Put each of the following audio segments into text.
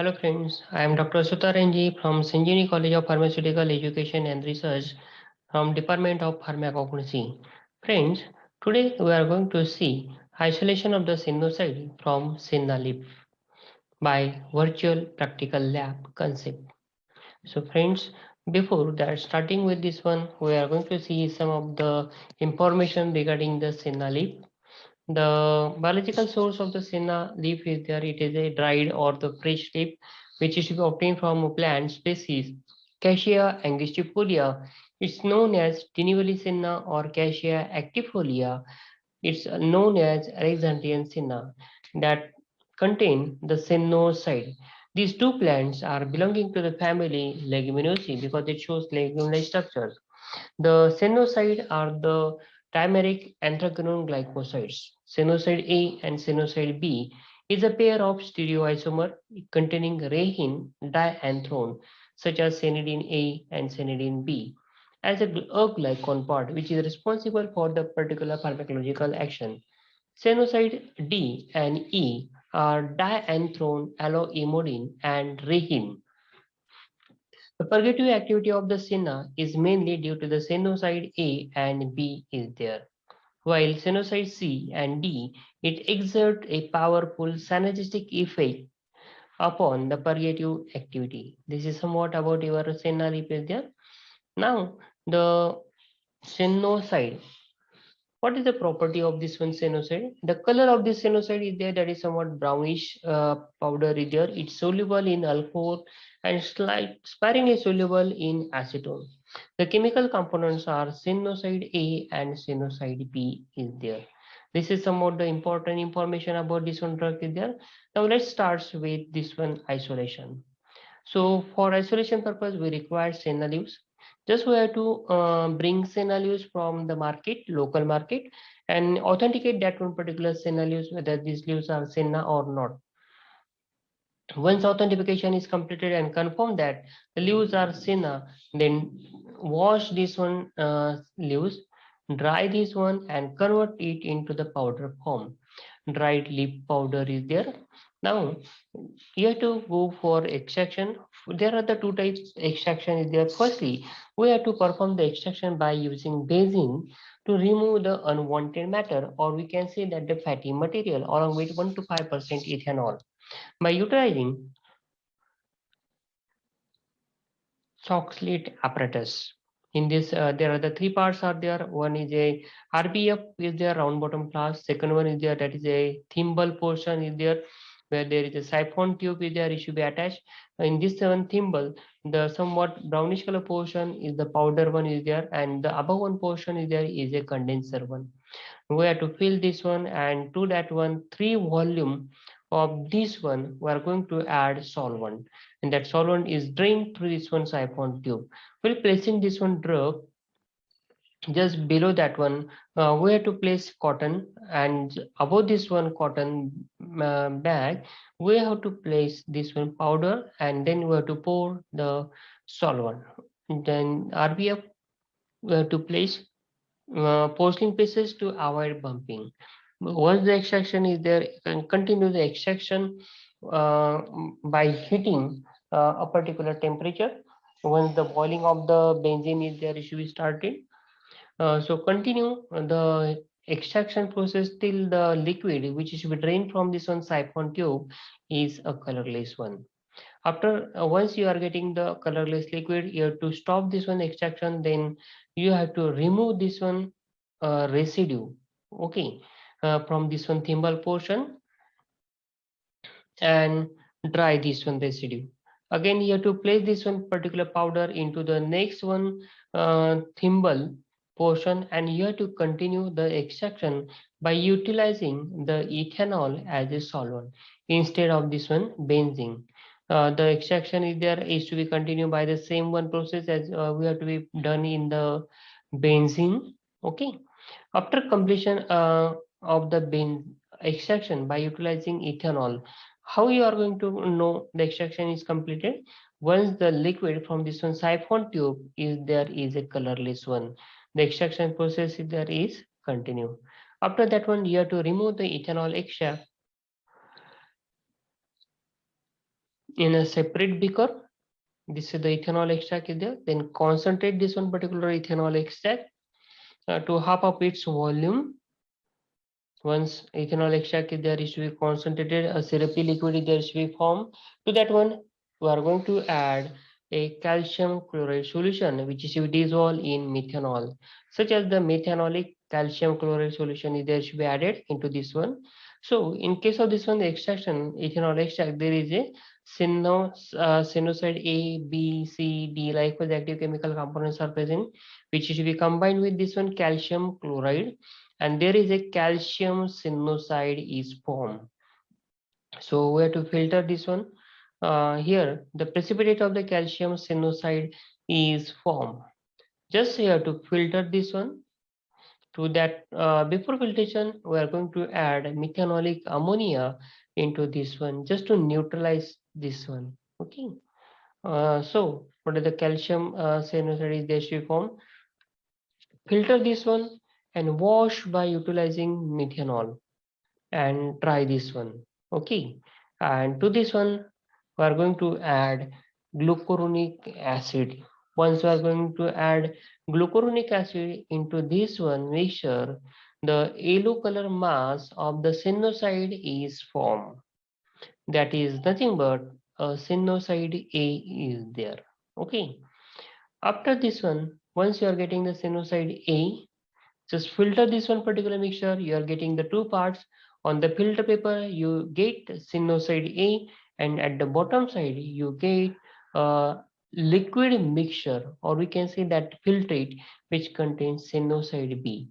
Hello friends, I am Dr. Suta Renji from Sanjeevani College of Pharmaceutical Education and Research from Department of Pharmacognosy. Friends, today we are going to see isolation of the sinusoid from SINALIP by virtual practical lab concept. So friends, before that starting with this one, we are going to see some of the information regarding the SINALIP. The biological source of the senna leaf is there. It is a dried or the fresh leaf which is to be obtained from a plant species Cassia angustifolia. It's known as Tinivali senna or Cassia actifolia. It's known as Alexandrian senna that contain the sennoside. These two plants are belonging to the family Leguminosae because it shows legume-like structures. The senoside are the trimeric anthraquinone glycosides. Senoside A and senoside B is a pair of stereoisomer containing rehin dianthrone, such as senidine A and senidine B, as a glycone part, which is responsible for the particular pharmacological action. Senoside D and E are dianthrone, alloimodine, and rehin. The purgative activity of the senna is mainly due to the senoside A and B is there, while senoside C and D it exert a powerful synergistic effect upon the purgative activity. This is somewhat about your senna lipase there. Now the senoside. What is the property of this one senoside? The color of this senoside is there, that is somewhat brownish powder is there. It's soluble in alcohol and sparingly soluble in acetone. The chemical components are senoside A and senoside B is there. This is some of the important information about this one drug is there. Now let's start with this one isolation. So for isolation purpose, we require senna leaves. Just we have to bring senna leaves from the market, local market, and authenticate that one particular senna leaves, whether these leaves are senna or not. Once authentication is completed and confirm that the leaves are senna, then wash this one leaves, dry this one, and convert it into the powder form. Dried leaf powder is there. Now you have to go for extraction. There are the two types extraction is there. Firstly, we have to perform the extraction by using basin to remove the unwanted matter, or we can say that the fatty material along with 1 to 5% ethanol. By utilizing chalk slit apparatus. In this, there are the three parts are there. One is a RBF is there, round bottom flask. Second one is there, that is a thimble portion is there, where there is a siphon tube is there, it should be attached. In this one thimble, the somewhat brownish color portion is the powder one is there, and the above one portion is there is a condenser one. We have to fill this one, and to that one 3 volume of this one we are going to add solvent, and that solvent is drained through this one siphon tube. While placing this one drug just below that one, we have to place cotton, and above this one cotton bag we have to place this one powder, and then we have to pour the solvent. Then RBF we have to place porcelain pieces to avoid bumping. Once the extraction is there, you can continue the extraction uh, by heating a particular temperature. Once the boiling of the benzene is there, it should be started. So continue the extraction process till the liquid which should be drained from this one siphon tube is a colorless one. After once you are getting the colorless liquid, you have to stop this one extraction, then you have to remove this one residue, okay, from this one thimble portion, and dry this one residue. Again you have to place this one particular powder into the next one thimble portion, and you have to continue the extraction by utilizing the ethanol as a solvent instead of this one benzene. The extraction is there is to be continued by the same one process as we have to be done in the benzene, okay. After completion of the extraction by utilizing ethanol, how you are going to know the extraction is completed? Once the liquid from this one siphon tube is there is a colorless one, the extraction process is there is continue. After that one, you have to remove the ethanol extract in a separate beaker. This is the ethanol extract is there. Then concentrate this one particular ethanol extract to half of its volume. Once ethanol extract is there, is to be concentrated, a syrupy liquid is there is to be formed. To that one, we are going to add a calcium chloride solution, which is to be dissolved in methanol, such as the methanolic calcium chloride solution is there to be added into this one. So in case of this one, the extraction, ethanol extract, there is a sinucide A, B, C, D, likewise active chemical components are present, which is to be combined with this one calcium chloride, and there is a calcium sinucide is formed. So we have to filter this one. Here, the precipitate of the calcium sinucide is formed. Just here to filter this one. To that, before filtration, we are going to add methanolic ammonia into this one, just to neutralize this one. Okay. So, what is the calcium sinucide is there to form? Filter this one and wash by utilizing methanol and try this one. Okay. And to this one, we are going to add glucuronic acid. Once we are going to add glucuronic acid into this one mixture, the yellow color mass of the sinucide is formed. That is nothing but a sinucide A is there. Okay. After this one, once you are getting the sinucide A, just filter this one particular mixture. You are getting the two parts. On the filter paper, you get sinucide A, and at the bottom side, you get a liquid mixture, or we can say that filtrate, which contains sinucide B.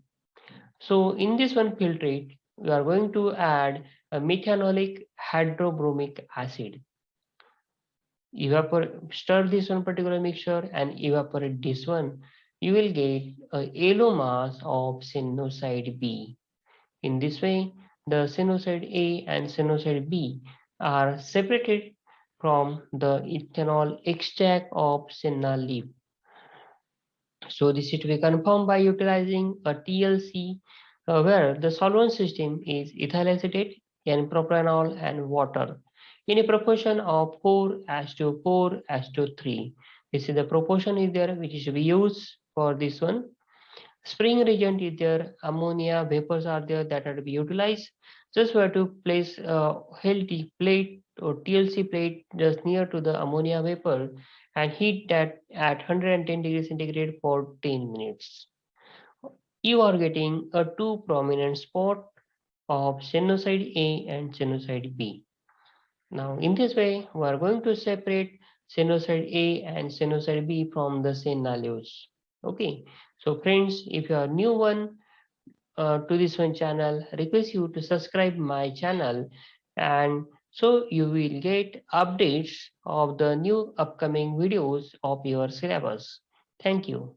So in this one filtrate, we are going to add a methanolic hydrobromic acid. Stir this one particular mixture and evaporate this one. You will get a yellow mass of sinucide B. In this way, the sinucide A and sinucide B are separated from the ethanol extract of senna leaf. So this is to be confirmed by utilizing a TLC, where the solvent system is ethyl acetate and propanol and water in a proportion of 4:4:3. This is the proportion is there which is to be used for this one. Spring reagent is there, ammonia vapors are there that are to be utilized. Just we have to place a healthy plate or TLC plate just near to the ammonia vapor and heat that at 110 degrees centigrade for 10 minutes. You are getting a two prominent spot of sinucide A and sinucide B. Now in this way, we are going to separate sinucide A and sinucide B from the senna leaves. Okay, so friends, if you are new one to this one channel, request you to subscribe my channel, and so you will get updates of the new upcoming videos of your syllabus. Thank you.